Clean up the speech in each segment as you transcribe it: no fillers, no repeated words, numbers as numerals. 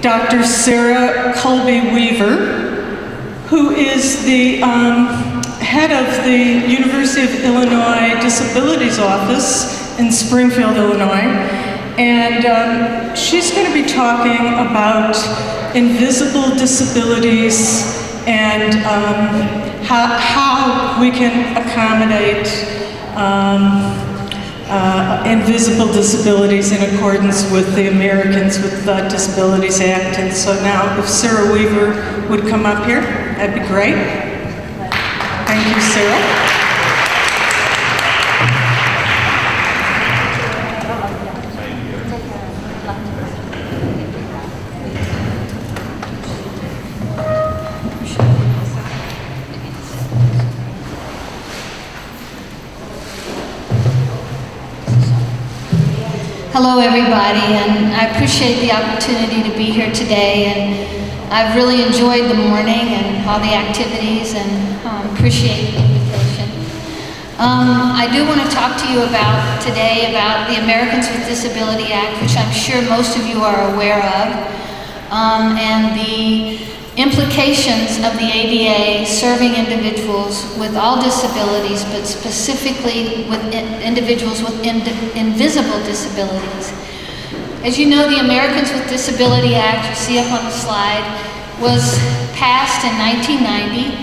Dr. Sarah Colby Weaver, who is the head of the University of Illinois Disabilities Office in Springfield, Illinois. And she's going to be talking about invisible disabilities and how we can accommodate invisible disabilities in accordance with the Americans with Disabilities Act. And so now if Sarah Weaver would come up here, that'd be great. Thank you, Sarah. Hello everybody, and I appreciate the opportunity to be here today, and I've really enjoyed the morning and all the activities, and appreciate the invitation. I do want to talk to you today about the Americans with Disabilities Act, which I'm sure most of you are aware of, and the implications of the ADA serving individuals with all disabilities, but specifically with individuals with invisible disabilities. As you know, the Americans with Disabilities Act, you see up on the slide, was passed in 1990.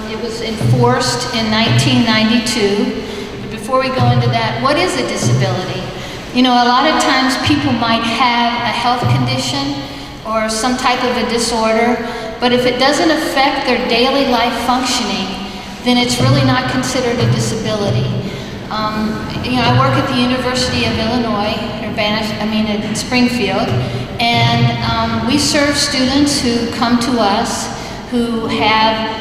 It was enforced in 1992. But before we go into that, what is a disability? You know, a lot of times people might have a health condition or some type of a disorder, but if it doesn't affect their daily life functioning, then it's really not considered a disability. You know, I work at the University of Illinois, in Springfield, and we serve students who come to us who have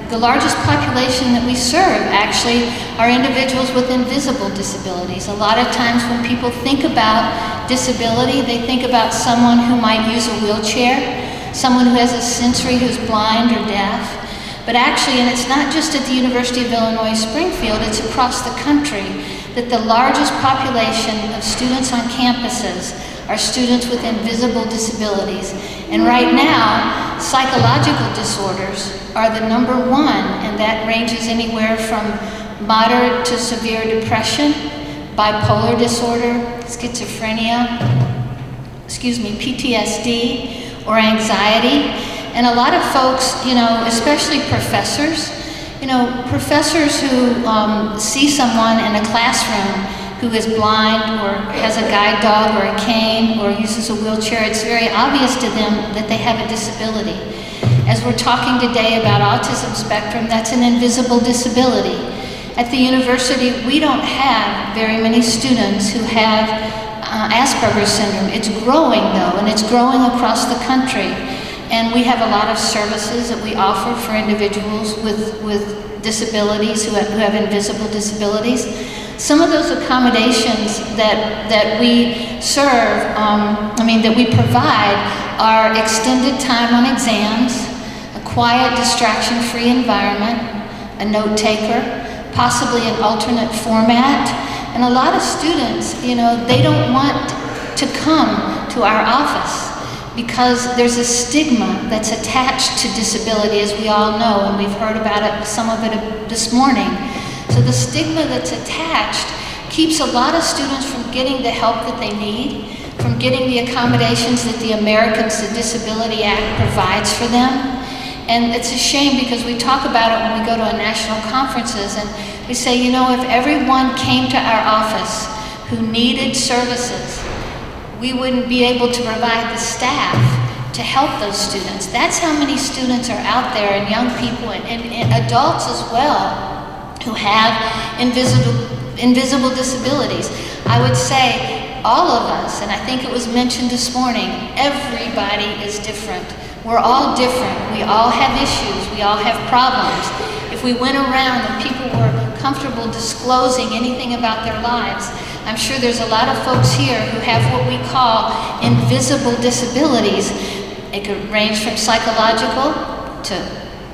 the largest population that we serve, actually, are individuals with invisible disabilities. A lot of times when people think about disability, they think about someone who might use a wheelchair, someone who has a sensory who's blind or deaf. But actually, and it's not just at the University of Illinois Springfield, it's across the country, that the largest population of students on campuses are students with invisible disabilities. And right now, psychological disorders are the number one, and that ranges anywhere from moderate to severe depression, bipolar disorder, schizophrenia, PTSD, or anxiety. And a lot of folks, you know, especially professors who see someone in a classroom who is blind or has a guide dog or a cane or uses a wheelchair, it's very obvious to them that they have a disability. As we're talking today about autism spectrum, that's an invisible disability. At the university, we don't have very many students who have Asperger's syndrome. It's growing though, and it's growing across the country. And we have a lot of services that we offer for individuals with disabilities who have invisible disabilities. Some of those accommodations that we serve, that we provide are extended time on exams, a quiet, distraction-free environment, a note taker, possibly an alternate format. And a lot of students, you know, they don't want to come to our office because there's a stigma that's attached to disability, as we all know, and we've heard about it, some of it this morning. So the stigma that's attached keeps a lot of students from getting the help that they need, from getting the accommodations that the Americans with Disabilities Act provides for them. And it's a shame because we talk about it when we go to national conferences, and we say, you know, if everyone came to our office who needed services, we wouldn't be able to provide the staff to help those students. That's how many students are out there, and young people and adults as well, who have invisible disabilities. I would say all of us, and I think it was mentioned this morning, everybody is different. We're all different. We all have issues. We all have problems. If we went around and people were comfortable disclosing anything about their lives, I'm sure there's a lot of folks here who have what we call invisible disabilities. It could range from psychological to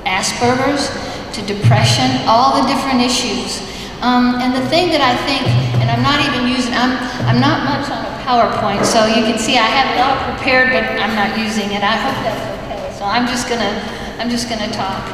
Asperger's to depression, all the different issues. And the thing that I think, and I'm not even using, I'm not much on a PowerPoint, so you can see I have it all prepared, but I'm not using it. I hope that's okay. So I'm just gonna talk.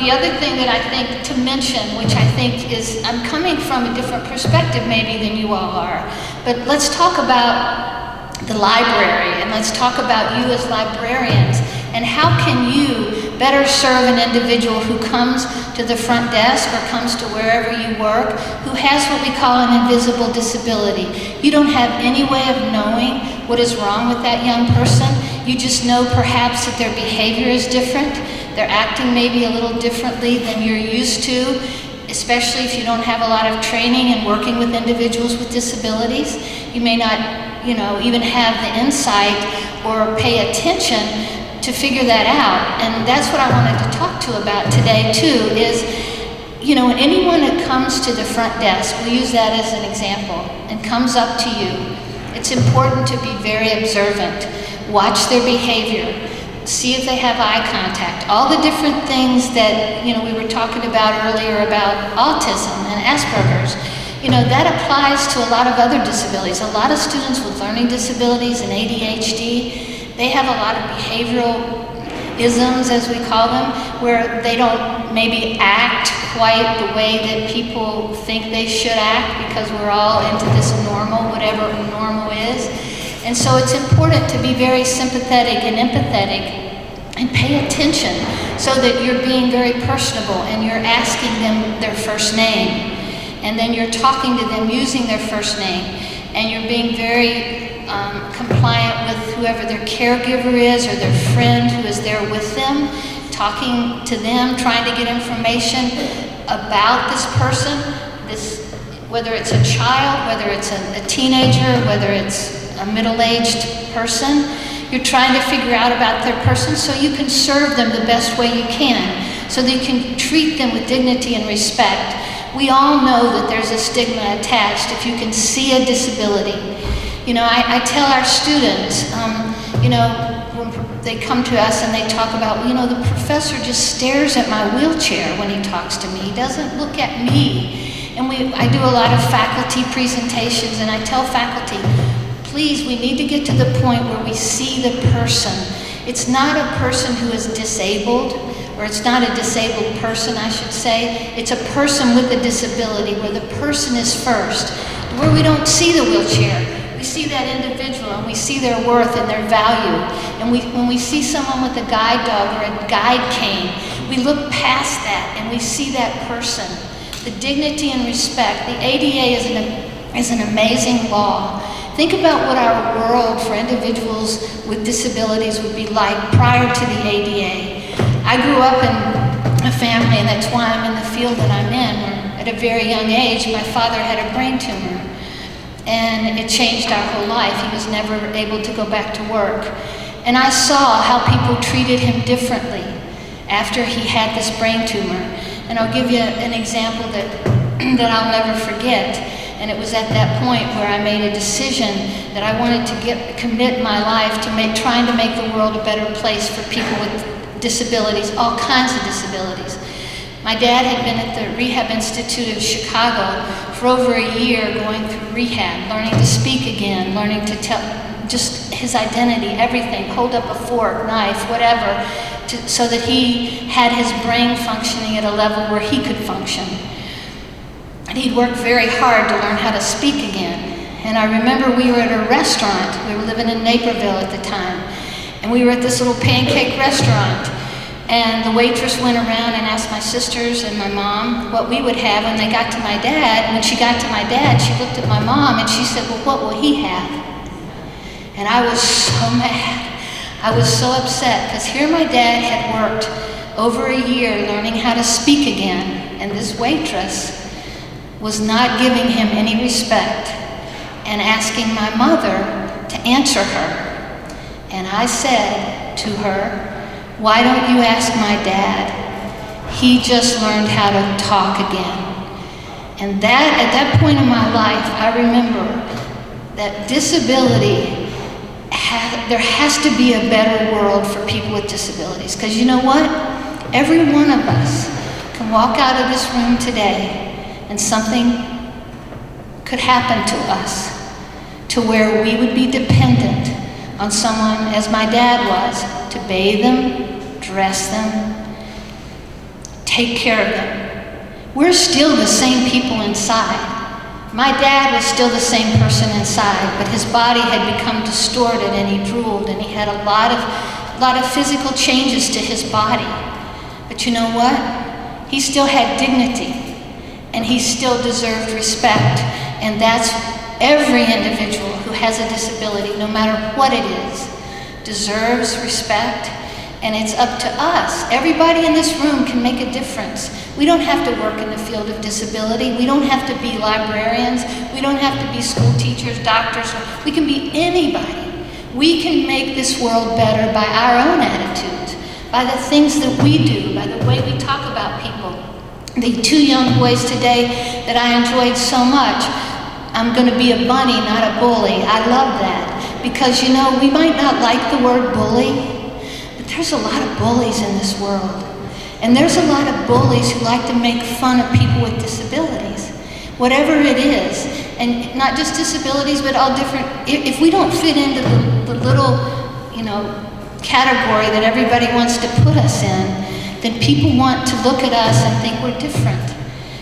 The other thing that I think to mention, which I think is, I'm coming from a different perspective maybe than you all are, but let's talk about the library, and let's talk about you as librarians, and how can you better serve an individual who comes to the front desk or comes to wherever you work, who has what we call an invisible disability. You don't have any way of knowing what is wrong with that young person. You just know perhaps that their behavior is different. They're acting maybe a little differently than you're used to, especially if you don't have a lot of training in working with individuals with disabilities. You may not, even have the insight or pay attention to figure that out. And that's what I wanted to talk to about today too, is, anyone that comes to the front desk, we'll use that as an example, and comes up to you, it's important to be very observant. Watch their behavior. See if they have eye contact. All the different things that, we were talking about earlier about autism and Asperger's, that applies to a lot of other disabilities. A lot of students with learning disabilities and ADHD, they have a lot of behavioral isms, as we call them, where they don't maybe act quite the way that people think they should act, because we're all into this normal, whatever normal is. And so it's important to be very sympathetic and empathetic and pay attention, so that you're being very personable and you're asking them their first name, and then you're talking to them using their first name, and you're being very compliant with whoever their caregiver is or their friend who is there with them, talking to them, trying to get information about this person, whether it's a child, whether it's a teenager, whether it's a middle-aged person. You're trying to figure out about their person so you can serve them the best way you can, so that you can treat them with dignity and respect. We all know that there's a stigma attached if you can see a disability. I tell our students, when they come to us and they talk about, the professor just stares at my wheelchair when he talks to me. He doesn't look at me. And I do a lot of faculty presentations, and I tell faculty, please, we need to get to the point where we see the person. It's not a person who is disabled, or it's not a disabled person, I should say. It's a person with a disability, where the person is first, where we don't see the wheelchair. We see that individual, and we see their worth and their value. And when we see someone with a guide dog or a guide cane, we look past that and we see that person. The dignity and respect. The ADA is an amazing law. Think about what our world for individuals with disabilities would be like prior to the ADA. I grew up in a family, and that's why I'm in the field that I'm in, where at a very young age, my father had a brain tumor. And it changed our whole life. He was never able to go back to work. And I saw how people treated him differently after he had this brain tumor. And I'll give you an example that I'll never forget. And it was at that point where I made a decision that I wanted to commit my life to trying to make the world a better place for people with disabilities, all kinds of disabilities. My dad had been at the Rehab Institute of Chicago for over a year, going through rehab, learning to speak again, learning to tell just his identity, everything, hold up a fork, knife, whatever, so that he had his brain functioning at a level where he could function. And he'd worked very hard to learn how to speak again. And I remember we were at a restaurant. We were living in Naperville at the time. And we were at this little pancake restaurant. And the waitress went around and asked my sisters and my mom what we would have when they got to my dad. And when she got to my dad, she looked at my mom and she said, well, what will he have? And I was so mad. I was so upset, because here my dad had worked over a year learning how to speak again, and this waitress was not giving him any respect and asking my mother to answer her. And I said to her, why don't you ask my dad? He just learned how to talk again. And at that point in my life, I remember that disability, there has to be a better world for people with disabilities. Because you know what? Every one of us can walk out of this room today and something could happen to us. to where we would be dependent on someone, as my dad was, to bathe them, dress them, take care of them. We're still the same people inside. My dad was still the same person inside, but his body had become distorted and he drooled and he had a lot of physical changes to his body. But you know what? He still had dignity and he still deserved respect. And that's every individual who has a disability, no matter what it is, deserves respect. And it's up to us. Everybody in this room can make a difference. We don't have to work in the field of disability. We don't have to be librarians. We don't have to be school teachers, doctors. We can be anybody. We can make this world better by our own attitudes, by the things that we do, by the way we talk about people. The two young boys today that I enjoyed so much, I'm going to be a bunny, not a bully. I love that. Because, you know, we might not like the word bully, there's a lot of bullies in this world. And there's a lot of bullies who like to make fun of people with disabilities, whatever it is. And not just disabilities, but all different. If we don't fit into the little, you know, category that everybody wants to put us in, then people want to look at us and think we're different.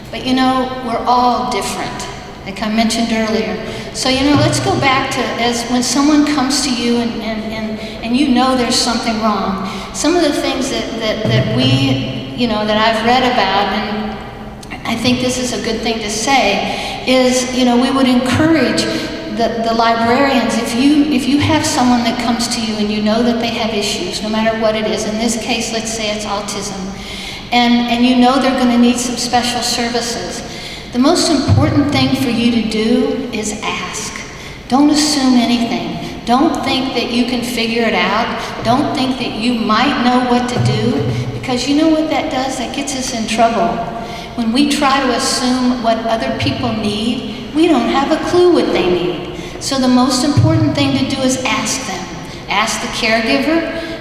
But you know, we're all different, like I mentioned earlier. So, you know, let's go back to as when someone comes to you and you know there's something wrong. Some of the things that we, you know, that I've read about, and I think this is a good thing to say, is, you know, we would encourage the librarians, if you have someone that comes to you and you know that they have issues, no matter what it is, in this case, let's say it's autism, and you know they're going to need some special services, the most important thing for you to do is ask. Don't assume anything. Don't think that you can figure it out. Don't think that you might know what to do, because you know what that does? That gets us in trouble. When we try to assume what other people need, we don't have a clue what they need. So the most important thing to do is ask them. Ask the caregiver,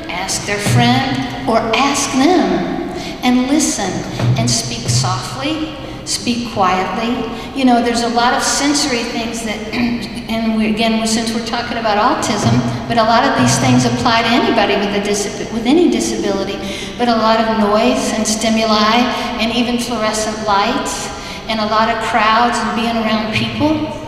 ask their friend, or ask them. And listen, and speak softly, speak quietly. You know, there's a lot of sensory things that, and again, since we're talking about autism, but a lot of these things apply to anybody with any disability, but a lot of noise and stimuli, and even fluorescent lights, and a lot of crowds and being around people.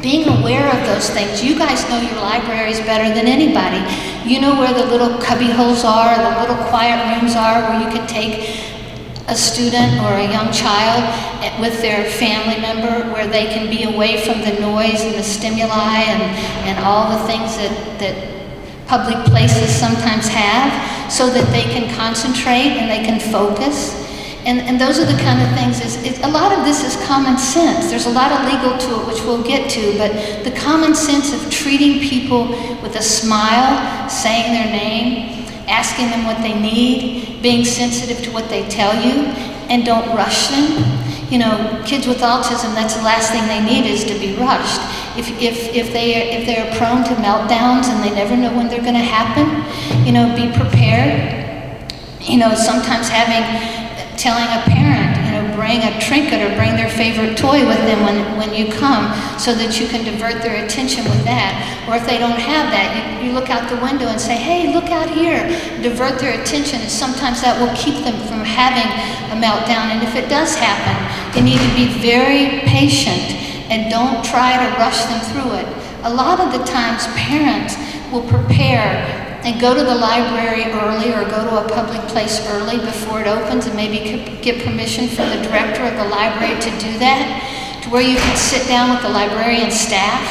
Being aware of those things. You guys know your libraries better than anybody. You know where the little cubby holes are, the little quiet rooms are, where you can take a student or a young child with their family member, where they can be away from the noise and the stimuli and all the things that public places sometimes have, so that they can concentrate and they can focus. And those are the kind of things, a lot of this is common sense. There's a lot of legal to it, which we'll get to, but the common sense of treating people with a smile, saying their name, asking them what they need, being sensitive to what they tell you, and don't rush them. You know, kids with autism, that's the last thing they need, is to be rushed. If they're prone to meltdowns and they never know when they're going to happen, you know, be prepared. You know, sometimes telling a parent, you know, bring a trinket or bring their favorite toy with them when you come, so that you can divert their attention with that. Or if they don't have that, you look out the window and say, hey, look out here, divert their attention, and sometimes that will keep them from having a meltdown. And if it does happen, you need to be very patient and don't try to rush them through it. A lot of the times parents will prepare and go to the library early, or go to a public place early before it opens, and maybe get permission from the director of the library to do that, to where you can sit down with the librarian staff.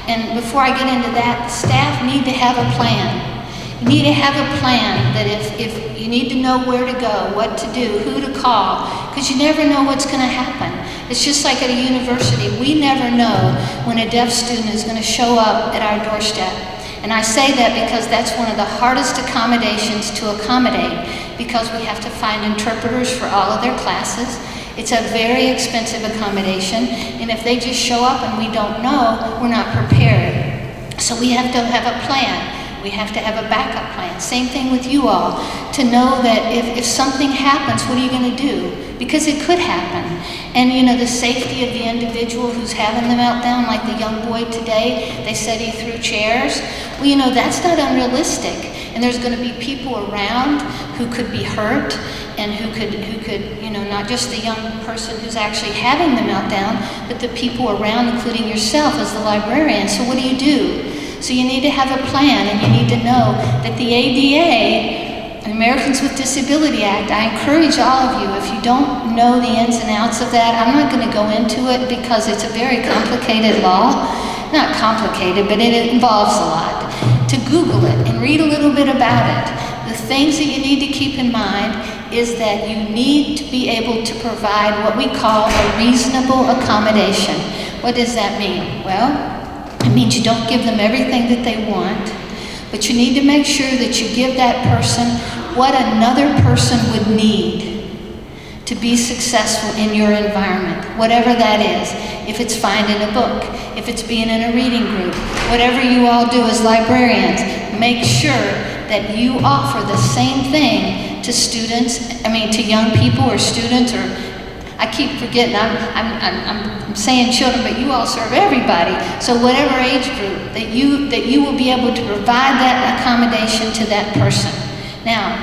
And before I get into that, the staff need to have a plan. You need to have a plan that if you need to know where to go, what to do, who to call, because you never know what's going to happen. It's just like at a university. We never know when a deaf student is going to show up at our doorstep. And I say that because that's one of the hardest accommodations to accommodate, because we have to find interpreters for all of their classes. It's a very expensive accommodation, and if they just show up and we don't know, we're not prepared. So we have to have a plan. We have to have a backup plan. Same thing with you all, to know that if something happens, what are you going to do? Because it could happen. And you know, the safety of the individual who's having the meltdown, like the young boy today, they said he threw chairs. Well, you know, that's not unrealistic. And there's going to be people around who could be hurt, and who could, you know, not just the young person who's actually having the meltdown, but the people around, including yourself as the librarian. So what do? So you need to have a plan, and you need to know that the ADA, Americans with Disability Act, I encourage all of you, if you don't know the ins and outs of that, I'm not going to go into it because it's a very complicated law. Not complicated, but it involves a lot. To Google it and read a little bit about it. The things that you need to keep in mind is that you need to be able to provide what we call a reasonable accommodation. What does that mean? Well, it means you don't give them everything that they want, but you need to make sure that you give that person what another person would need to be successful in your environment, whatever that is. If it's finding a book, if it's being in a reading group, whatever you all do as librarians, make sure that you offer the same thing to students, to young people or students, or I keep forgetting, I'm saying children, but you all serve everybody. So whatever age group, that you will be able to provide that accommodation to that person. Now,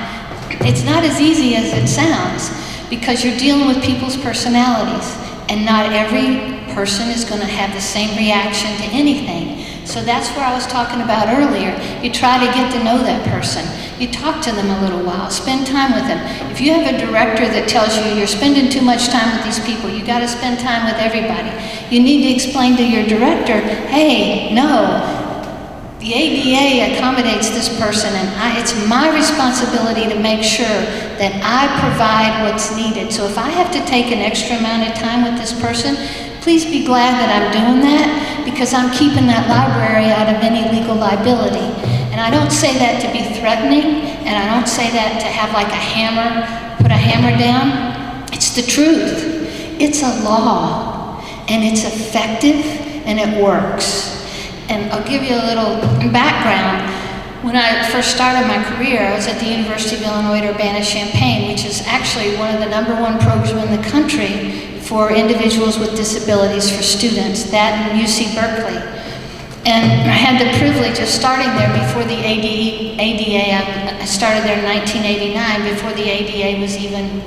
it's not as easy as it sounds, because you're dealing with people's personalities, and not every person is going to have the same reaction to anything. So that's where I was talking about earlier. You try to get to know that person. You talk to them a little while, spend time with them. If you have a director that tells you you're spending too much time with these people, you got to spend time with everybody. You need to explain to your director, hey, no, the ADA accommodates this person, and it's my responsibility to make sure that I provide what's needed. So if I have to take an extra amount of time with this person, please be glad that I'm doing that, because I'm keeping that library out of any legal liability. And I don't say that to be threatening, and I don't say that to have like a hammer, put a hammer down. It's the truth. It's a law, and it's effective, and it works. And I'll give you a little background. When I first started my career, I was at the University of Illinois at Urbana-Champaign, which is actually one of the #1 programs in the country for individuals with disabilities for students, that and UC Berkeley. And I had the privilege of starting there before the ADA. I started there in 1989, before the ADA was even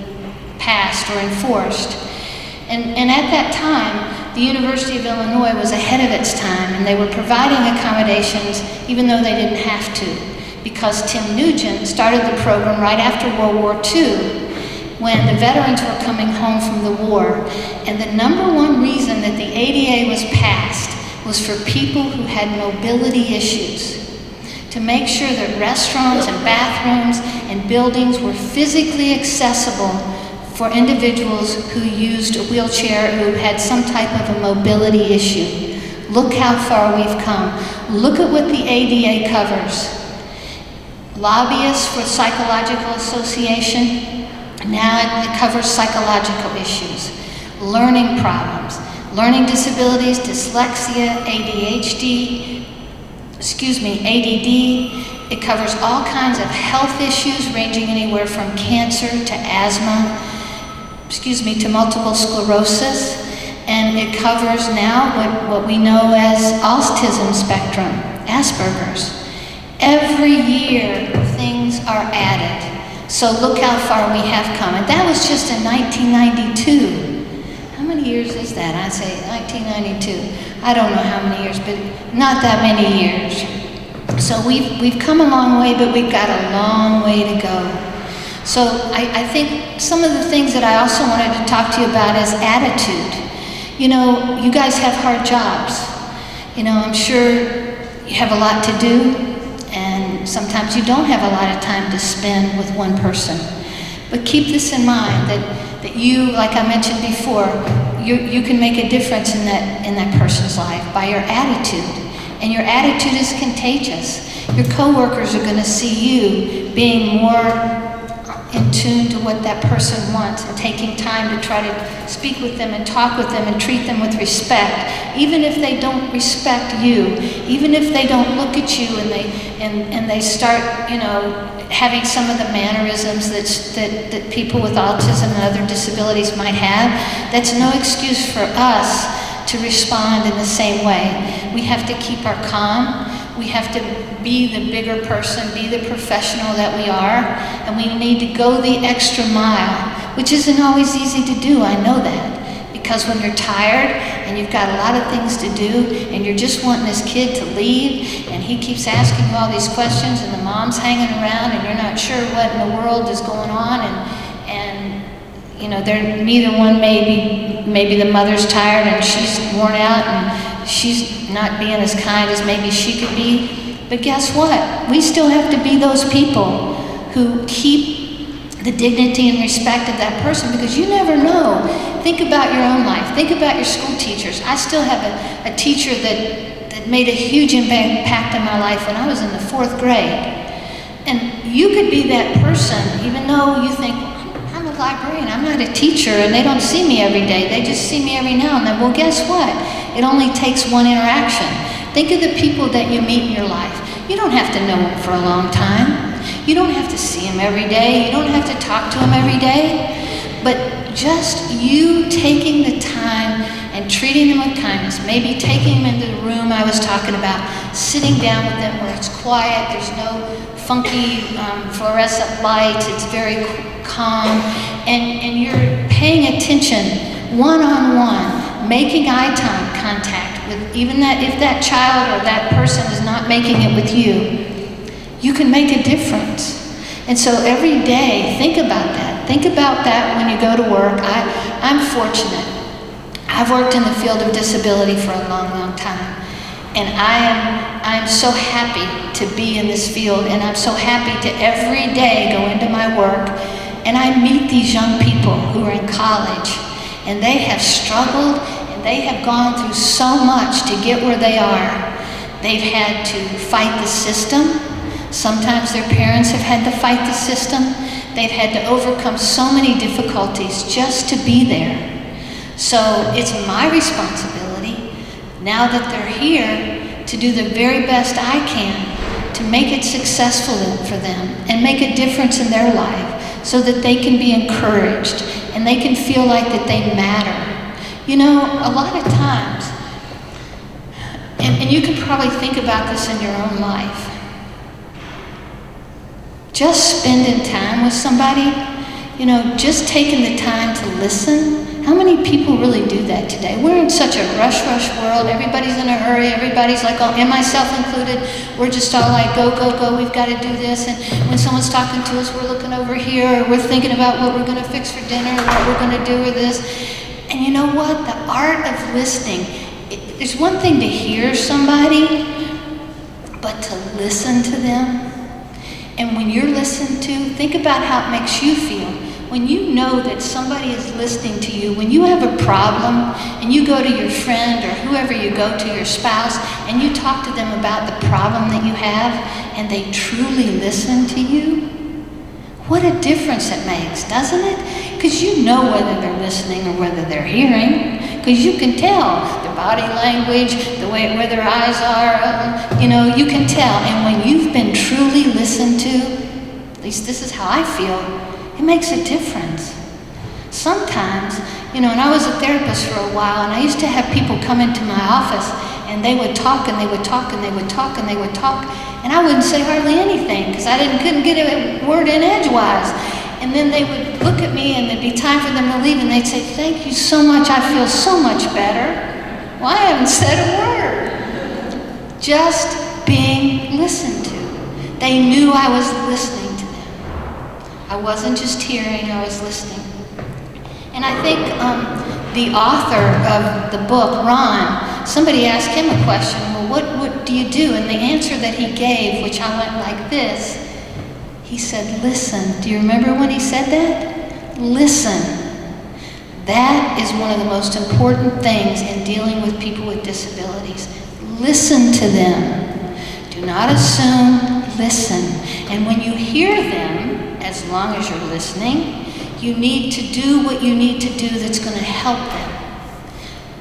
passed or enforced. And at that time, the University of Illinois was ahead of its time, and they were providing accommodations even though they didn't have to, because Tim Nugent started the program right after World War II, when the veterans were coming home from the war. And the #1 reason that the ADA was passed was for people who had mobility issues, to make sure that restaurants and bathrooms and buildings were physically accessible for individuals who used a wheelchair, who had some type of a mobility issue. Look how far we've come. Look at what the ADA covers. Lobbyists for Psychological Association, now it covers psychological issues, learning problems, learning disabilities, dyslexia, ADD. It covers all kinds of health issues ranging anywhere from cancer to asthma, to multiple sclerosis, and it covers now what we know as autism spectrum, Asperger's. Every year, things are added. So look how far we have come. And that was just in 1992. How many years is that? I'd say 1992. I don't know how many years, but not that many years. So we've come a long way, but we've got a long way to go. So I think some of the things that I also wanted to talk to you about is attitude. You know, you guys have hard jobs. You know, I'm sure you have a lot to do, and sometimes you don't have a lot of time to spend with one person. But keep this in mind, that you, like I mentioned before, you can make a difference in that person's life by your attitude. And your attitude is contagious. Your coworkers are going to see you being more in tune to what that person wants and taking time to try to speak with them and talk with them and treat them with respect, even if they don't respect you, even if they don't look at you and they start, you know, having some of the mannerisms that people with autism and other disabilities might have. That's no excuse for us to respond in the same way. We have to keep our calm. We have to be the bigger person, be the professional that we are, and we need to go the extra mile, which isn't always easy to do, I know that. Because when you're tired and you've got a lot of things to do and you're just wanting this kid to leave and he keeps asking you all these questions and the mom's hanging around and you're not sure what in the world is going on and you know, they're neither one, maybe the mother's tired and she's worn out and she's not being as kind as maybe she could be. But guess what? We still have to be those people who keep the dignity and respect of that person, because you never know. Think about your own life. Think about your school teachers. I still have a teacher that made a huge impact in my life when I was in the 4th grade. And you could be that person, even though you think, I'm a librarian, I'm not a teacher, and they don't see me every day. They just see me every now and then. Well, guess what? It only takes one interaction. Think of the people that you meet in your life. You don't have to know them for a long time. You don't have to see them every day. You don't have to talk to them every day. But just you taking the time and treating them with kindness, maybe taking them into the room I was talking about, sitting down with them where it's quiet, there's no funky fluorescent lights, it's very calm, and you're paying attention one-on-one, making eye contact with even that, if that child or that person is not making it with you, you can make a difference. And so every day, think about that. Think about that when you go to work. I'm fortunate. I've worked in the field of disability for a long, long time. And I'm so happy to be in this field, and I'm so happy to every day go into my work and I meet these young people who are in college, and they have struggled and they have gone through so much to get where they are. They've had to fight the system. Sometimes their parents have had to fight the system. They've had to overcome so many difficulties just to be there. So it's my responsibility, now that they're here, to do the very best I can to make it successful for them and make a difference in their life so that they can be encouraged and they can feel like that they matter. You know, a lot of times, and you can probably think about this in your own life, just spending time with somebody, you know, just taking the time to listen. How many people really do that today? We're in such a rush world. Everybody's in a hurry. Everybody's like, oh, and myself included, we're just all like, go, go, go, we've got to do this. And when someone's talking to us, we're looking over here, or we're thinking about what we're going to fix for dinner, or what we're going to do with this. And you know what? The art of listening, there's one thing to hear somebody, but to listen to them. And when you're listened to, think about how it makes you feel. When you know that somebody is listening to you, when you have a problem and you go to your friend or whoever you go to, your spouse, and you talk to them about the problem that you have, and they truly listen to you, what a difference it makes, doesn't it? Because you know whether they're listening or whether they're hearing, because you can tell their body language, the way where their eyes are, you know, you can tell. And when you've been truly listened to, at least this is how I feel, it makes a difference. Sometimes, you know, and I was a therapist for a while, and I used to have people come into my office, and they would talk, and they would talk, and they would talk, and they would talk, and I wouldn't say hardly anything, because I couldn't get a word in edgewise. And then they would look at me, and it'd be time for them to leave, and they'd say, thank you so much, I feel so much better. Well, I haven't said a word. Just being listened to. They knew I was listening to them. I wasn't just hearing, I was listening. And I think the author of the book, Ron, somebody asked him a question, well, what do you do? And the answer that he gave, which I went like this, he said, listen. Do you remember when he said that? Listen. That is one of the most important things in dealing with people with disabilities. Listen to them. Do not assume. listen. And when you hear them, as long as you're listening, you need to do what you need to do that's going to help them.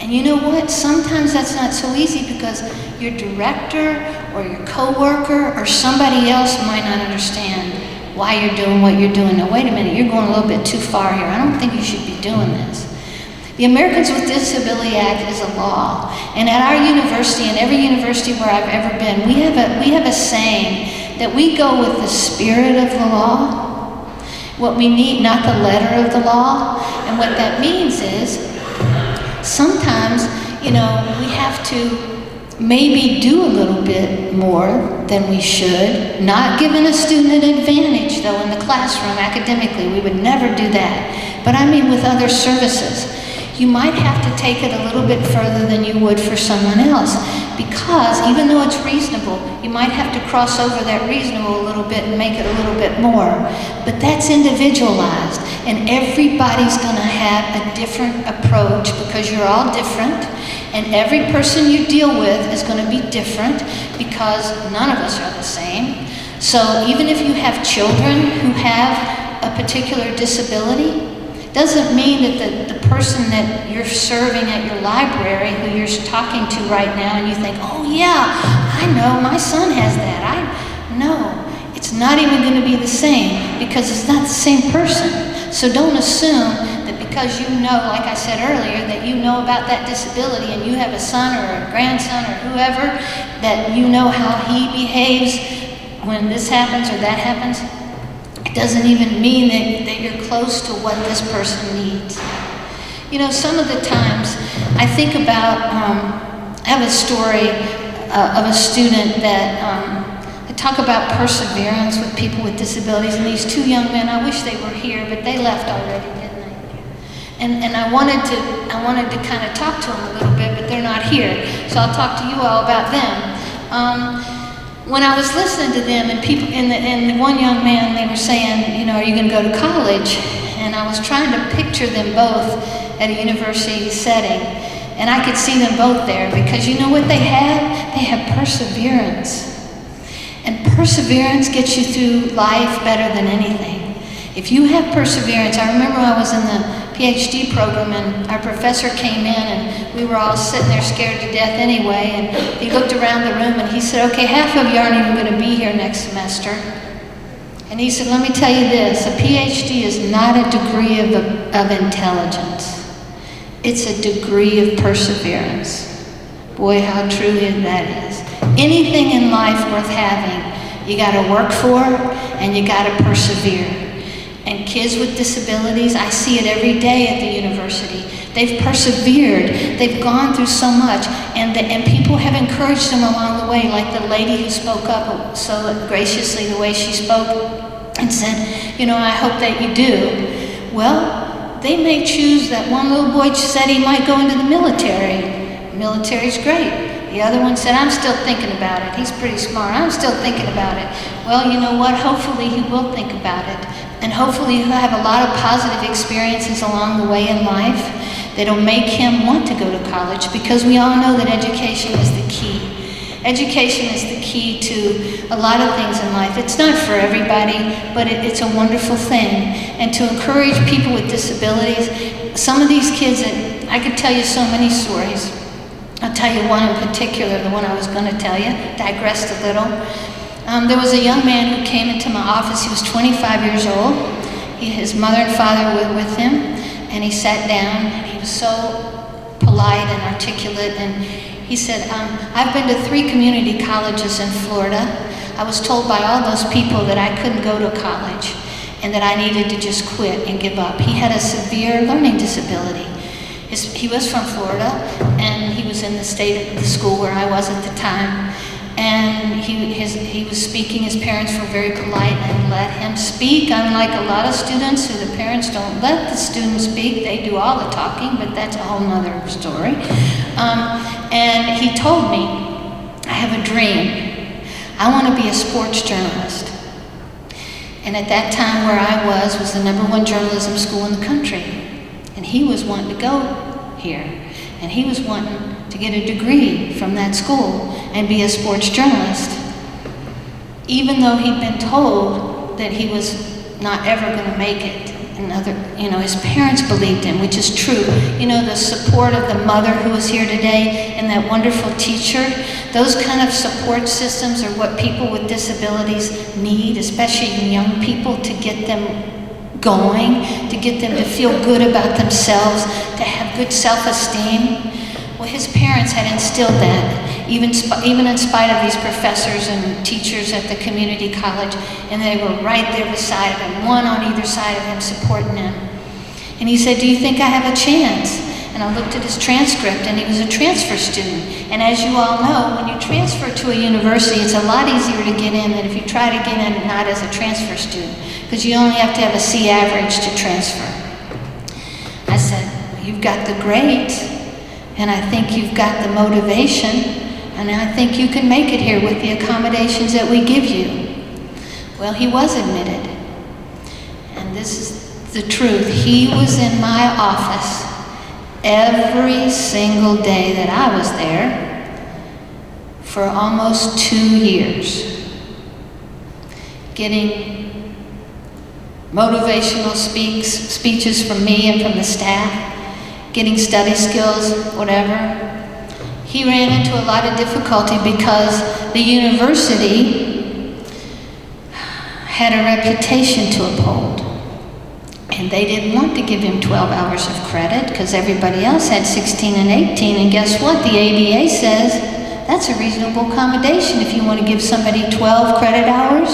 And you know what? Sometimes that's not so easy because your director or your coworker or somebody else might not understand why you're doing what you're doing. Now, wait a minute, you're going a little bit too far here. I don't think you should be doing this. The Americans with Disabilities Act is a law. And at our university, and every university where I've ever been, we have a saying that we go with the spirit of the law. What we need, not the letter of the law. And what that means is, sometimes, you know, we have to maybe do a little bit more than we should, not giving a student an advantage, though, in the classroom academically. We would never do that. But I mean with other services. You might have to take it a little bit further than you would for someone else, because even though it's reasonable, you might have to cross over that reasonable a little bit and make it a little bit more. But that's individualized, and everybody's going to have a different approach because you're all different, and every person you deal with is going to be different because none of us are the same. So even if you have children who have a particular disability, doesn't mean that the person that you're serving at your library, who you're talking to right now, and you think, oh yeah, I know, my son has that. No, it's not even going to be the same because it's not the same person. So don't assume that because you know, like I said earlier, that you know about that disability and you have a son or a grandson or whoever, that you know how he behaves when this happens or that happens. It doesn't even mean that you're close to what this person needs. You know, some of the times I think about, I have a story of a student that I talk about perseverance with people with disabilities, and these two young men, I wish they were here, but they left already, didn't they? And I wanted to kind of talk to them a little bit, but they're not here, so I'll talk to you all about them. When I was listening to them, and people, and one young man, they were saying, you know, are you going to go to college? And I was trying to picture them both at a university setting, and I could see them both there because you know what they have? They have perseverance. And perseverance gets you through life better than anything. If you have perseverance, I remember I was in the Ph.D. program and our professor came in and we were all sitting there scared to death anyway, and he looked around the room and he said, okay, half of you aren't even going to be here next semester. And he said, let me tell you this, a Ph.D. is not a degree of intelligence. It's a degree of perseverance. Boy, how true that is. Anything in life worth having, you got to work for and you got to persevere. And kids with disabilities, I see it every day at the university. They've persevered, they've gone through so much, and people have encouraged them along the way, like the lady who spoke up so graciously the way she spoke and said, you know, I hope that you do. Well, they may choose, that one little boy said he might go into the military. Military's great. The other one said, I'm still thinking about it. He's pretty smart. I'm still thinking about it. Well, you know what? Hopefully he will think about it. And hopefully he'll have a lot of positive experiences along the way in life that'll make him want to go to college, because we all know that education is the key. Education is the key to a lot of things in life. It's not for everybody, but it's a wonderful thing. And to encourage people with disabilities, some of these kids, I could tell you so many stories. I'll tell you one in particular, the one I was going to tell you, digressed a little. There was a young man who came into my office. He was 25 years old. His mother and father were with him, and he sat down, and he was so polite and articulate, and he said, I've been to 3 community colleges in Florida. I was told by all those people that I couldn't go to college and that I needed to just quit and give up. He had a severe learning disability. He was from Florida, and he was in the school where I was at the time. And he was speaking. His parents were very polite and let him speak, unlike a lot of students who the parents don't let the students speak. They do all the talking, but that's a whole nother story. And he told me, I have a dream. I want to be a sports journalist. And at that time where I was the #1 journalism school in the country. And he was wanting to go here. And he was wanting to get a degree from that school and be a sports journalist. even though he'd been told that he was not ever going to make it. His parents believed him, which is true. The support of the mother who is here today and that wonderful teacher, those kind of support systems are what people with disabilities need, especially young people, to get them going, to get them to feel good about themselves, to have good self-esteem. Well, his parents had instilled that, even in spite of these professors and teachers at the community college, and they were right there beside him, one on either side of him, supporting him. And he said, "Do you think I have a chance?" And I looked at his transcript, and he was a transfer student. And as you all know, when you transfer to a university, it's a lot easier to get in than if you try to get in not as a transfer student, because you only have to have a C average to transfer. I said, "Well, you've got the grades, and I think you've got the motivation, and I think you can make it here with the accommodations that we give you." Well, he was admitted. And this is the truth. He was in my office every single day that I was there for almost 2 years, getting motivational speeches from me and from the staff, getting study skills, whatever. He ran into a lot of difficulty because the university had a reputation to uphold. And they didn't want to give him 12 hours of credit because everybody else had 16 and 18. And guess what? The ADA says that's a reasonable accommodation if you want to give somebody 12 credit hours.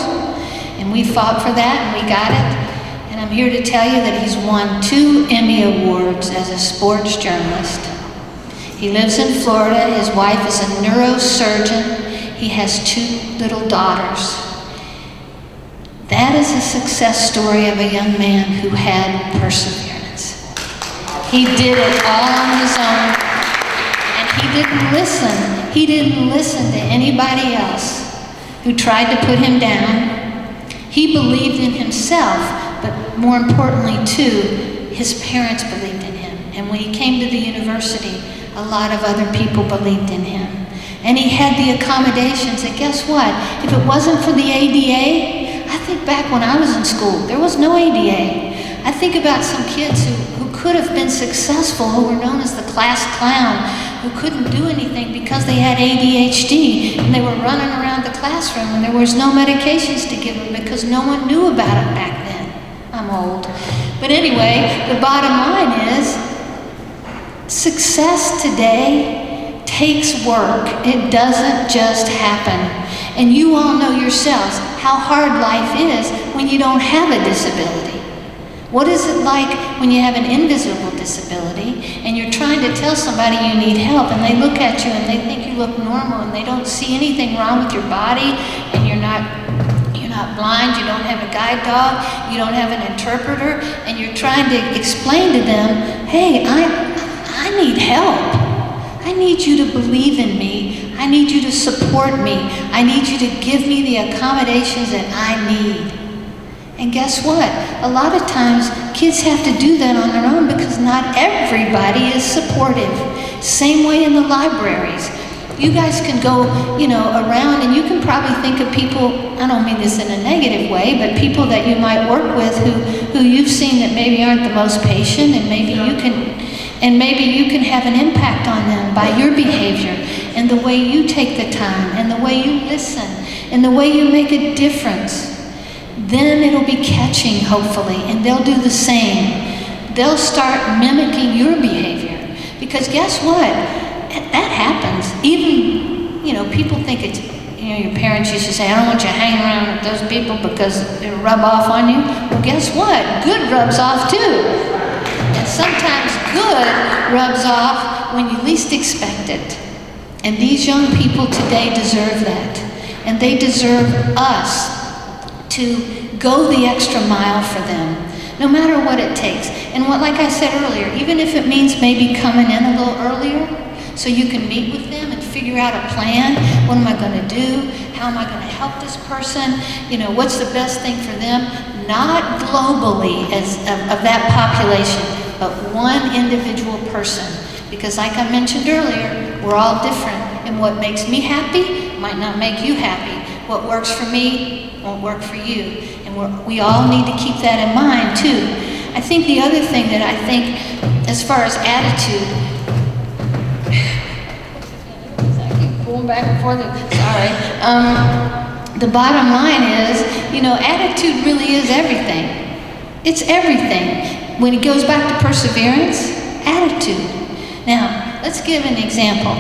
And we fought for that and we got it. And I'm here to tell you that he's won 2 Emmy Awards as a sports journalist. He lives in Florida. His wife is a neurosurgeon. He has 2 little daughters. That is a success story of a young man who had perseverance. He did it all on his own, and he didn't listen. He didn't listen to anybody else who tried to put him down. He believed in himself, but more importantly, too, his parents believed in him. And when he came to the university, a lot of other people believed in him. And he had the accommodations, and guess what? If it wasn't for the ADA, I think back when I was in school, there was no ADA. I think about some kids who could have been successful, who were known as the class clown, who couldn't do anything because they had ADHD, and they were running around the classroom, and there was no medications to give them because no one knew about it back then. I'm old. But anyway, the bottom line is, success today takes work. It doesn't just happen. And you all know yourselves how hard life is when you don't have a disability. What is it like when you have an invisible disability and you're trying to tell somebody you need help and they look at you and they think you look normal and they don't see anything wrong with your body, and you're not blind, you don't have a guide dog, you don't have an interpreter, and you're trying to explain to them, "Hey, I need help. I need you to believe in me. I need you to support me. I need you to give me the accommodations that I need." And guess what? A lot of times, kids have to do that on their own because not everybody is supportive. Same way in the libraries. You guys can go, around and you can probably think of people, I don't mean this in a negative way, but people that you might work with who you've seen that maybe aren't the most patient, and maybe you can have an impact on them by your behavior and the way you take the time and the way you listen and the way you make a difference. Then it'll be catching, hopefully, and they'll do the same. They'll start mimicking your behavior. Because guess what? That happens. Even, people think it's, your parents used to say, "I don't want you hanging around with those people because it'll rub off on you." Well, guess what? Good rubs off too. And sometimes good rubs off when you least expect it. And these young people today deserve that. And they deserve us to go the extra mile for them, no matter what it takes. And like I said earlier, even if it means maybe coming in a little earlier so you can meet with them and figure out a plan. What am I going to do? How am I going to help this person? What's the best thing for them? Not globally of that population, but one individual person. Because like I mentioned earlier, we're all different. And what makes me happy might not make you happy. What works for me won't work for you. And we all need to keep that in mind too. I think the other thing that I think, as far as attitude, I keep going back and forth, sorry. The bottom line is, attitude really is everything. It's everything. When it goes back to perseverance, attitude. Now, let's give an example.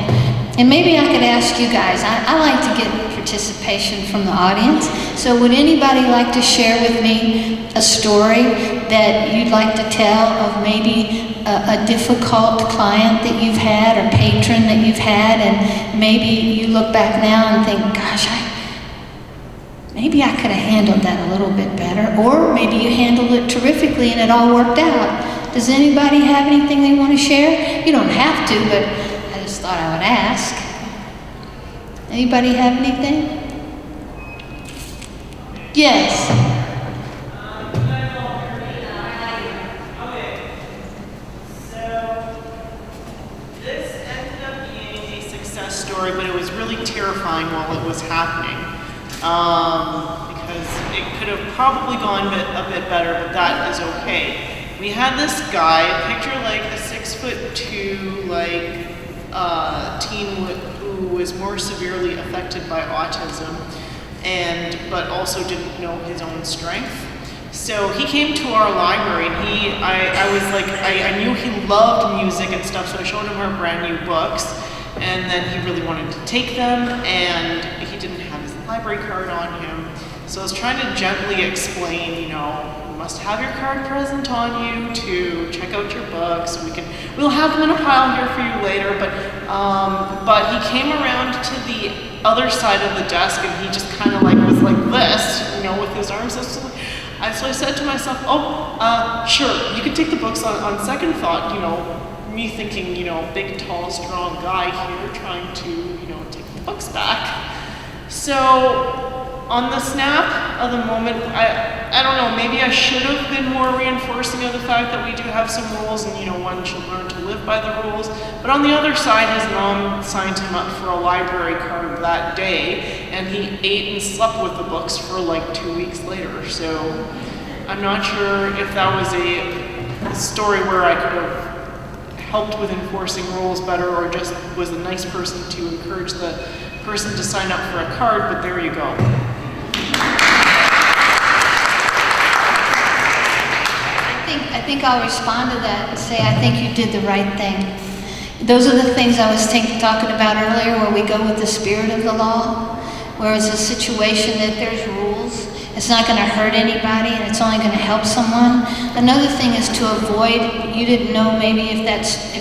And maybe I could ask you guys, I like to get participation from the audience. So would anybody like to share with me a story that you'd like to tell of maybe a difficult client that you've had or patron that you've had, and maybe you look back now and think, gosh, maybe I could have handled that a little bit better, or maybe you handled it terrifically and it all worked out. Does anybody have anything they want to share? You don't have to, but I just thought I would ask. Anybody have anything? Yes. Okay. So this ended up being a success story, but it was really terrifying while it was happening. Because it could have probably gone a bit better, but that is okay. We had this guy, picture like a 6'2", teen who was more severely affected by autism, but also didn't know his own strength. So he came to our library, and I knew he loved music and stuff, so I showed him our brand new books, and then he really wanted to take them, and he didn't have his library card on him. So I was trying to gently explain, you must have your card present on you to check out your books. We'll have them in a pile here for you later, but he came around to the other side of the desk, and he just kind of was like this, with his arms. So I said to myself, sure, you can take the books on second thought, me thinking, big, tall, strong guy here trying to, take the books back. So on the snap of the moment, I don't know, maybe I should have been more reinforcing of the fact that we do have some rules, and one should learn to live by the rules. But on the other side, his mom signed him up for a library card that day, and he ate and slept with the books for 2 weeks later. So I'm not sure if that was a story where I could have helped with enforcing rules better, or just was a nice person to encourage the person to sign up for a card, but there you go. I think I'll respond to that and say I think you did the right thing. Those are the things I was talking about earlier, where we go with the spirit of the law, where it's a situation that there's rules. It's not going to hurt anybody, and it's only going to help someone. Another thing is to avoid, you didn't know maybe if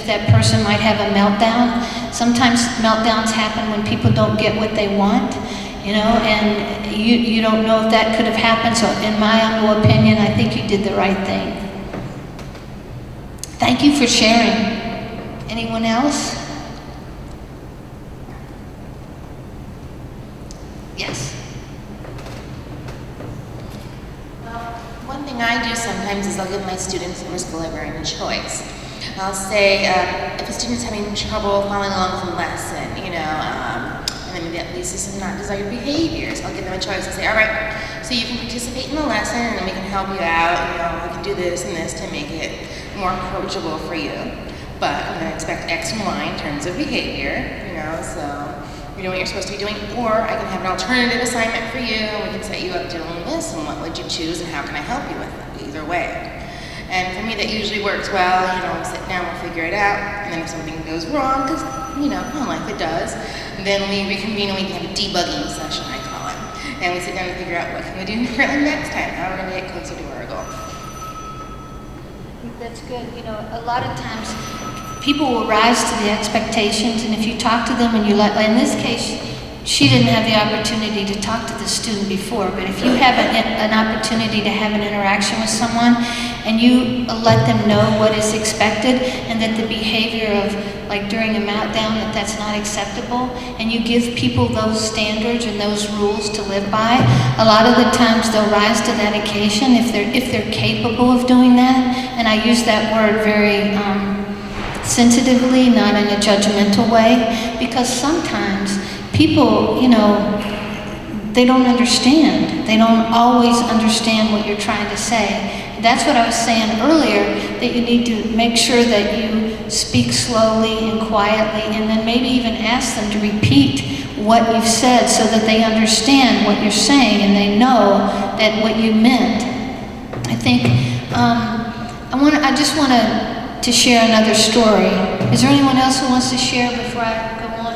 that person might have a meltdown. Sometimes meltdowns happen when people don't get what they want, and you don't know if that could have happened. So in my humble opinion, I think you did the right thing. Thank you for sharing. Anyone else? Yes. One thing I do sometimes is I'll give my students in risk librarian a choice. I'll say, if a student's having trouble following along with the lesson, and then maybe that leads to some not desired behaviors, I'll give them a choice and say, all right, so you can participate in the lesson, and then we can help you out, we can do this and this to make it more approachable for you. But I'm going to expect X and Y in terms of behavior, so you're doing what you're supposed to be doing, or I can have an alternative assignment for you, and we can set you up doing this, and what would you choose, and how can I help you with it, either way. And for me, that usually works well. We sit down, we'll figure it out, and then if something goes wrong, because, in life it does, then we reconvene and we can have a debugging session, I call it. And we sit down and figure out what can we do differently next time, how we're going to get closer to our goal. That's good. A lot of times people will rise to the expectations, and if you talk to them and you in this case, she didn't have the opportunity to talk to the student before, but if you have an opportunity to have an interaction with someone and you let them know what is expected, and that the behavior of during a meltdown, that's not acceptable, and you give people those standards and those rules to live by, a lot of the times they'll rise to that occasion if they're capable of doing that. And I use that word very sensitively, not in a judgmental way, because sometimes people, they don't understand. They don't always understand what you're trying to say. That's what I was saying earlier, that you need to make sure that you speak slowly and quietly, and then maybe even ask them to repeat what you've said so that they understand what you're saying and they know that what you meant. I think, I just want to share another story. Is there anyone else who wants to share before I go on?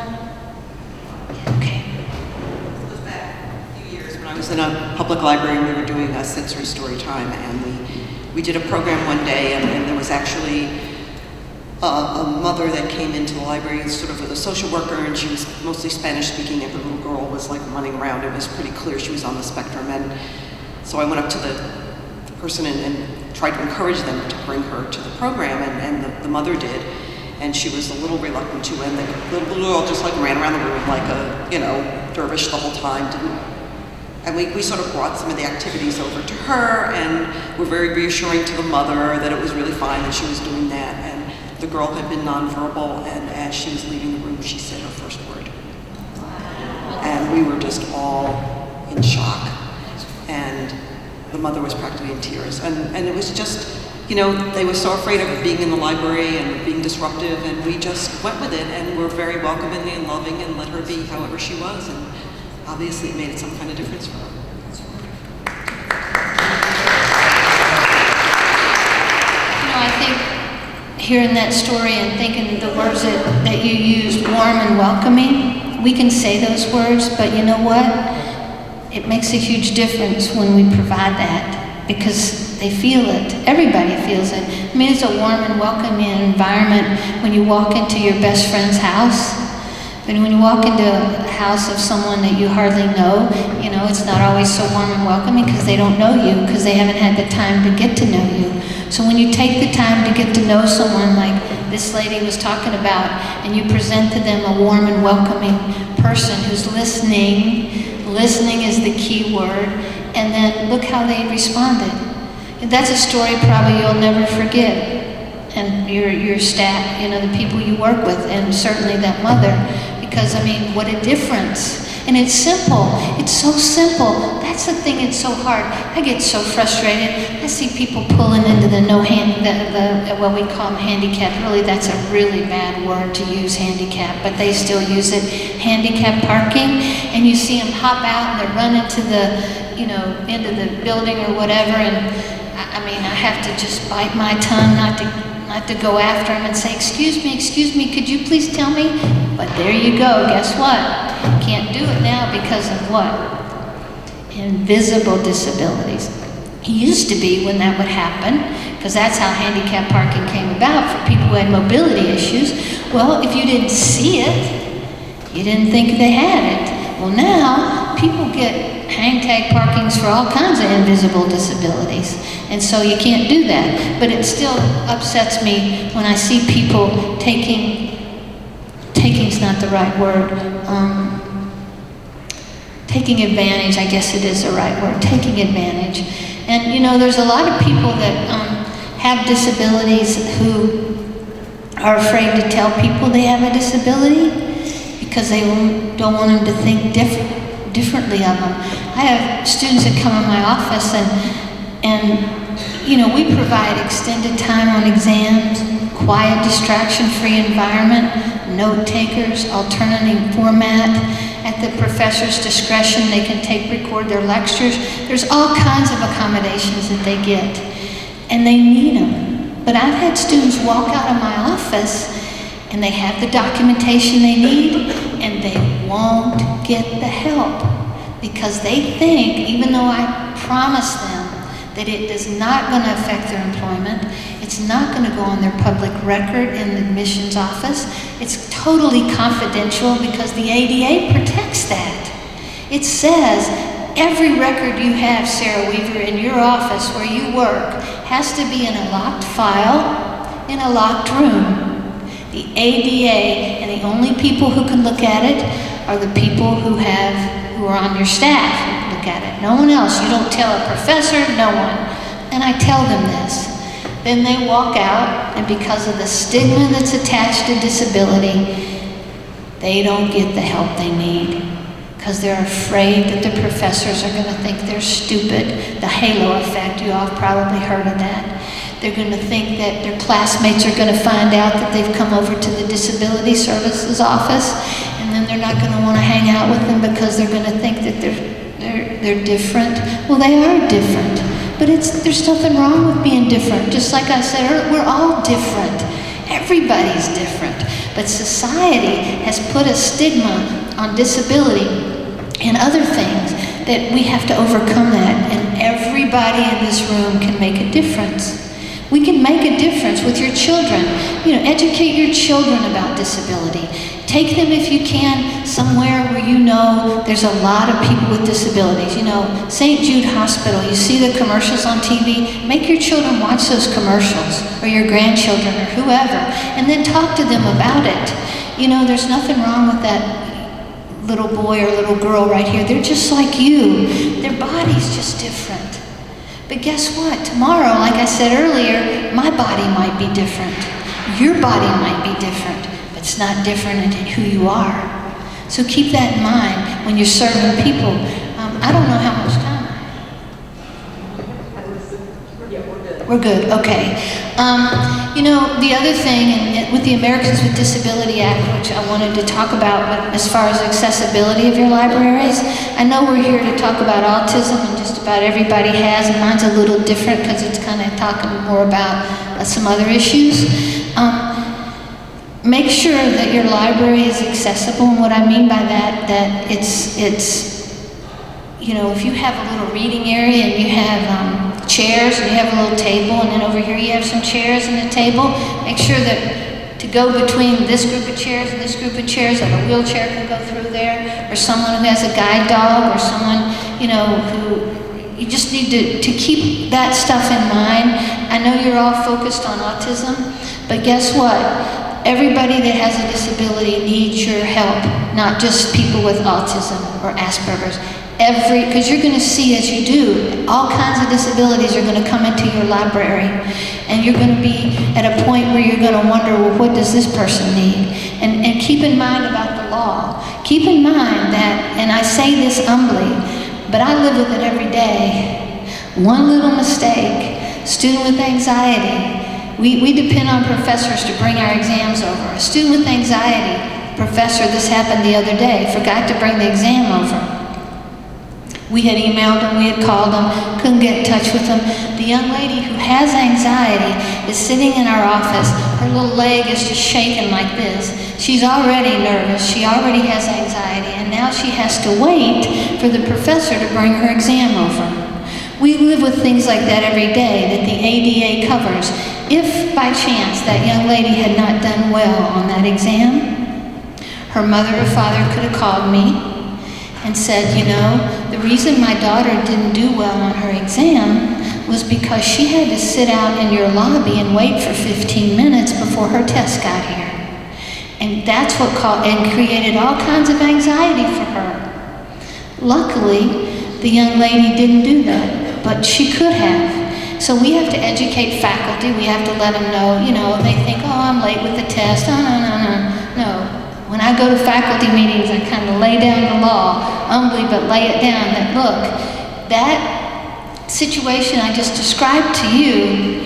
Okay. It goes back a few years when I was in a public library and we were doing a sensory story time, and we did a program one day, and there was actually a mother that came into the library sort of with a social worker, and she was mostly Spanish speaking, and her little girl was like running around. It was pretty clear she was on the spectrum, and so I went up to the person and tried to encourage them to bring her to the program, and the mother did, and she was a little reluctant to, and the little girl just like ran around the room like a, dervish the whole time, and we sort of brought some of the activities over to her, and were very reassuring to the mother that it was really fine that she was doing that, and the girl had been nonverbal, and as she was leaving the room, she said her first word. And we were just all in shock, and the mother was practically in tears, and it was just, they were so afraid of being in the library and being disruptive, and we just went with it, and were very welcoming and loving, and let her be however she was, and obviously it made some kind of difference for her. I think hearing that story and thinking the words that you used, warm and welcoming, we can say those words, but you know what? It makes a huge difference when we provide that, because they feel it. Everybody feels it. I mean, it's a warm and welcoming environment when you walk into your best friend's house. But when you walk into a house of someone that you hardly know, it's not always so warm and welcoming because they don't know you, because they haven't had the time to get to know you. So when you take the time to get to know someone like this lady was talking about, and you present to them a warm and welcoming person who's listening is the key word, and then look how they responded. That's a story probably you'll never forget. And your staff, the people you work with, and certainly that mother, because what a difference. And it's simple. It's so simple. That's the thing, it's so hard. I get so frustrated. I see people pulling into the what we call them handicap. Really, that's a really bad word to use, handicap, but they still use it. Handicap parking, and you see them hop out and they run into the, into the building or whatever, and I have to just bite my tongue not to go after them and say, excuse me, could you please tell me? But there you go, guess what? Can't do it now because of what? Invisible disabilities. It used to be when that would happen, because that's how handicap parking came about for people who had mobility issues. Well, if you didn't see it, you didn't think they had it. Well, now people get hang tag parkings for all kinds of invisible disabilities, and so you can't do that. But it still upsets me when I see people taking's not the right word, taking advantage, I guess it is the right word, taking advantage. And there's a lot of people that have disabilities who are afraid to tell people they have a disability because they don't want them to think differently of them. I have students that come in my office, and we provide extended time on exams, quiet, distraction-free environment, note takers, alternating format. At the professor's discretion, they can record their lectures. There's all kinds of accommodations that they get, and they need them. But I've had students walk out of my office, and they have the documentation they need, and they won't get the help because they think, even though I promise them that it is not going to affect their employment, it's not going to go on their public record in the admissions office, it's totally confidential because the ADA protects that. It says every record you have, Sarah Weaver, in your office where you work has to be in a locked file, in a locked room. The ADA, and the only people who can look at it are the people who are on your staff who look at it. No one else. You don't tell a professor, no one. And I tell them this. Then they walk out, and because of the stigma that's attached to disability, they don't get the help they need. because they're afraid that the professors are going to think they're stupid. The halo effect, you all have probably heard of that. They're going to think that their classmates are going to find out that they've come over to the Disability Services office, and then they're not going to want to hang out with them because they're going to think that they're different. Well, they are different, but there's nothing wrong with being different. Just like I said earlier, we're all different. Everybody's different. But society has put a stigma on disability and other things that we have to overcome that, and everybody in this room can make a difference. We can make a difference with your children. You know, educate your children about disability. Take them, if you can, somewhere where you know there's a lot of people with disabilities. You know, St. Jude Hospital, you see the commercials on TV, make your children watch those commercials, or your grandchildren, or whoever, and then talk to them about it. You know, there's nothing wrong with that little boy or little girl right here. They're just like you. Their body's just different. But guess what? Tomorrow, like I said earlier, my body might be different. Your body might be different, but it's not different in who you are. So keep that in mind when you're serving people. I don't know how much time. We're good, okay. You know, the other thing, and with the Americans with Disability Act, which I wanted to talk about, but as far as accessibility of your libraries, I know we're here to talk about autism, and just about everybody has, and mine's a little different because it's kind of talking more about some other issues. Make sure that your library is accessible, and what I mean by that it's you know, if you have a little reading area and you have chairs and you have a little table, and then over here you have some chairs and a table, make sure that to go between this group of chairs and this group of chairs, that a wheelchair can go through there, or someone who has a guide dog, or someone, you know, who, you just need to keep that stuff in mind. I know you're all focused on autism, but guess what? Everybody that has a disability needs your help, not just people with autism or Asperger's. Because you're going to see, as you do, all kinds of disabilities are going to come into your library, and you're going to be at a point where you're going to wonder, well, what does this person need? And keep in mind about the law. Keep in mind that, and I say this humbly, but I live with it every day. One little mistake, student with anxiety, we depend on professors to bring our exams over. A student with anxiety, professor, this happened the other day, forgot to bring the exam over. We had emailed them, we had called them, couldn't get in touch with them. The young lady who has anxiety is sitting in our office. Her little leg is just shaking like this. She's already nervous, she already has anxiety, and now she has to wait for the professor to bring her exam over. We live with things like that every day that the ADA covers. If by chance that young lady had not done well on that exam, her mother or father could have called me and said, you know, the reason my daughter didn't do well on her exam was because she had to sit out in your lobby and wait for 15 minutes before her test got here. And that's what created all kinds of anxiety for her. Luckily, the young lady didn't do that, but she could have. So we have to educate faculty. We have to let them know, you know, they think, oh, I'm late with the test. No. When I go to faculty meetings, I kind of lay down the law, humbly, but lay it down that, look, that situation I just described to you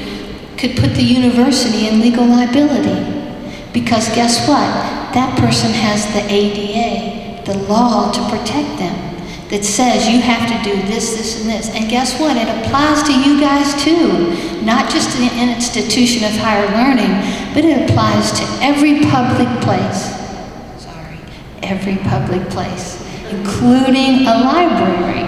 could put the university in legal liability. Because guess what? That person has the ADA, the law to protect them, that says you have to do this, this, and this. And guess what? It applies to you guys too. Not just to an institution of higher learning, but it applies to every public place. Every public place, including a library.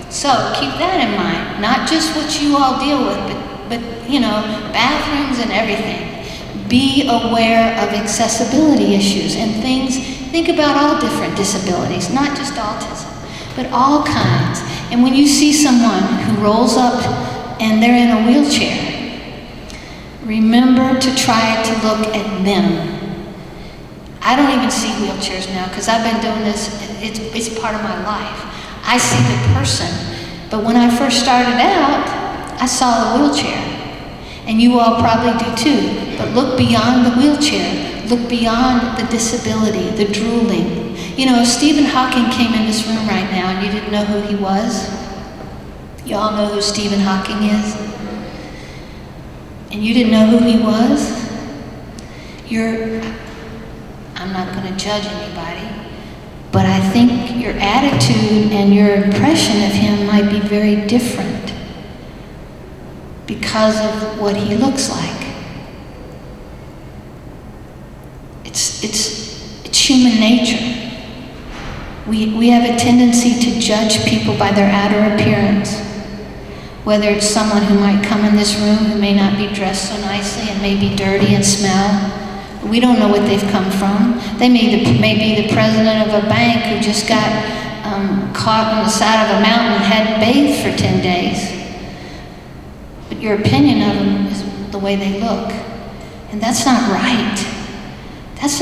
So keep that in mind, not just what you all deal with, but you know, bathrooms and everything. Be aware of accessibility issues and things. Think about all different disabilities, not just autism, but all kinds. And when you see someone who rolls up and they're in a wheelchair, remember to try to look at them. I don't even see wheelchairs now because I've been doing this, it's part of my life. I see the person, but when I first started out, I saw the wheelchair. And you all probably do too, but look beyond the wheelchair. Look beyond the disability, the drooling. You know, if Stephen Hawking came in this room right now and you didn't know who he was, you all know who Stephen Hawking is, and you didn't know who he was, I'm not going to judge anybody, but I think your attitude and your impression of him might be very different because of what he looks like. It's human nature. We have a tendency to judge people by their outer appearance. Whether it's someone who might come in this room who may not be dressed so nicely and may be dirty and smell. We don't know what they've come from. They may be the president of a bank who just got caught on the side of a mountain and hadn't bathed for 10 days. But your opinion of them is the way they look. And that's not right. That's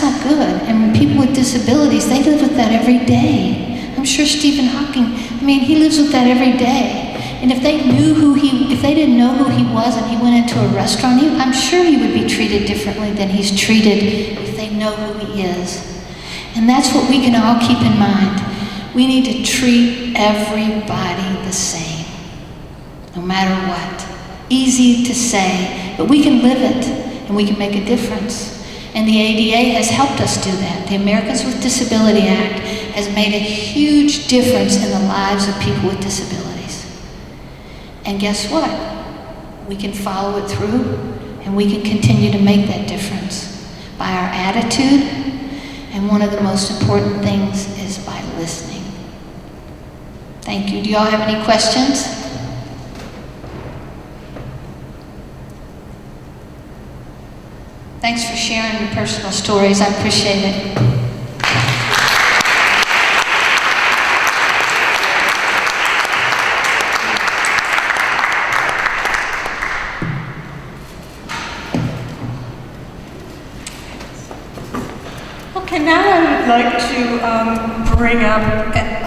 not good. And when people with disabilities, they live with that every day. I'm sure Stephen Hawking, he lives with that every day. And if they didn't know who he was and he went into a restaurant, I'm sure he would be treated differently than he's treated if they know who he is. And that's what we can all keep in mind. We need to treat everybody the same, no matter what. Easy to say, but we can live it and we can make a difference. And the ADA has helped us do that. The Americans with Disability Act has made a huge difference in the lives of people with disabilities. And guess what? We can follow it through and we can continue to make that difference by our attitude, and one of the most important things is by listening. Thank you. Do you all have any questions? Thanks for sharing your personal stories. I appreciate it. Okay, now I would like to bring up